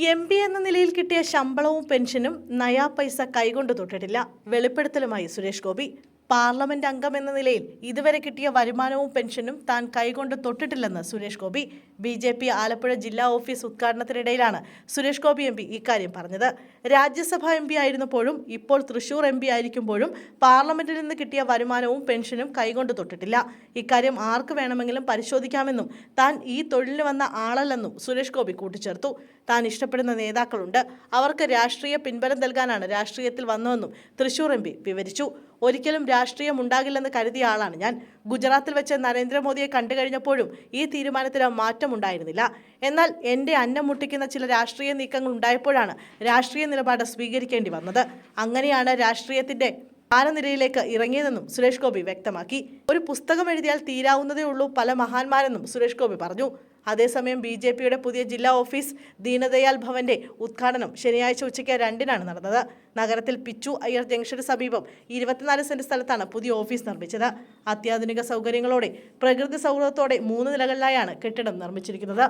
MP എന്ന നിലയിൽ കിട്ടിയ ശമ്പളവും പെൻഷനും നയാ പൈസ കൈകൊണ്ട് തൊട്ടിട്ടില്ല. വെളിപ്പെടുത്തലുമായി സുരേഷ് ഗോപി. പാർലമെന്റ് അംഗം എന്ന നിലയിൽ ഇതുവരെ കിട്ടിയ വരുമാനവും പെൻഷനും താൻ കൈകൊണ്ട് തൊട്ടിട്ടില്ലെന്ന് സുരേഷ് ഗോപി. BJP ആലപ്പുഴ ജില്ലാ ഓഫീസ് ഉദ്ഘാടനത്തിനിടയിലാണ് സുരേഷ് ഗോപി MP ഇക്കാര്യം പറഞ്ഞത്. രാജ്യസഭാ MP ആയിരുന്നപ്പോഴും ഇപ്പോൾ തൃശൂർ MP ആയിരിക്കുമ്പോഴും പാർലമെന്റിൽ നിന്ന് കിട്ടിയ വരുമാനവും പെൻഷനും കൈകൊണ്ട് തൊട്ടിട്ടില്ല. ഇക്കാര്യം ആർക്ക് വേണമെങ്കിലും പരിശോധിക്കാമെന്നും താൻ ഈ തൊഴിലിന് വന്ന ആളല്ലെന്നും സുരേഷ് ഗോപി കൂട്ടിച്ചേർത്തു. താൻ ഇഷ്ടപ്പെടുന്ന നേതാക്കളുണ്ട്, അവർക്ക് രാഷ്ട്രീയ പിൻബലം നൽകാനാണ് രാഷ്ട്രീയത്തിൽ വന്നതെന്നും തൃശൂർ MP വിവരിച്ചു. ഒരിക്കലും രാഷ്ട്രീയം ഉണ്ടാകില്ലെന്ന് കരുതിയ ആളാണ് ഞാൻ. ഗുജറാത്തിൽ വെച്ച് നരേന്ദ്രമോദിയെ കണ്ടു കഴിഞ്ഞപ്പോഴും ഈ തീരുമാനത്തിന് മാറ്റമുണ്ടായിരുന്നില്ല. എന്നാൽ എൻ്റെ അന്നം മുട്ടിക്കുന്ന ചില രാഷ്ട്രീയ നീക്കങ്ങൾ ഉണ്ടായപ്പോഴാണ് രാഷ്ട്രീയ നിലപാട് സ്വീകരിക്കേണ്ടി വന്നത്. അങ്ങനെയാണ് രാഷ്ട്രീയത്തിൻ്റെ താരനിരയിലേക്ക് ഇറങ്ങിയതെന്നും സുരേഷ് ഗോപി വ്യക്തമാക്കി. ഒരു പുസ്തകം എഴുതിയാൽ തീരാവുന്നതേ ഉള്ളൂ പല മഹാന്മാരെന്നും സുരേഷ് ഗോപി പറഞ്ഞു. അതേസമയം BJPയുടെ പുതിയ ജില്ലാ ഓഫീസ് ദീനദയാൽ ഭവന്റെ ഉദ്ഘാടനം ശനിയാഴ്ച ഉച്ചയ്ക്ക് 2-നാണ് നടന്നത്. നഗരത്തിൽ പിച്ചു അയ്യർ ജംഗ്ഷന് സമീപം 24 സെന്റ് സ്ഥലത്താണ് പുതിയ ഓഫീസ് നിർമ്മിച്ചത്. അത്യാധുനിക സൗകര്യങ്ങളോടെ പ്രകൃതി സൗഹൃദത്തോടെ 3 നിലകളിലായാണ് കെട്ടിടം നിർമ്മിച്ചിരിക്കുന്നത്.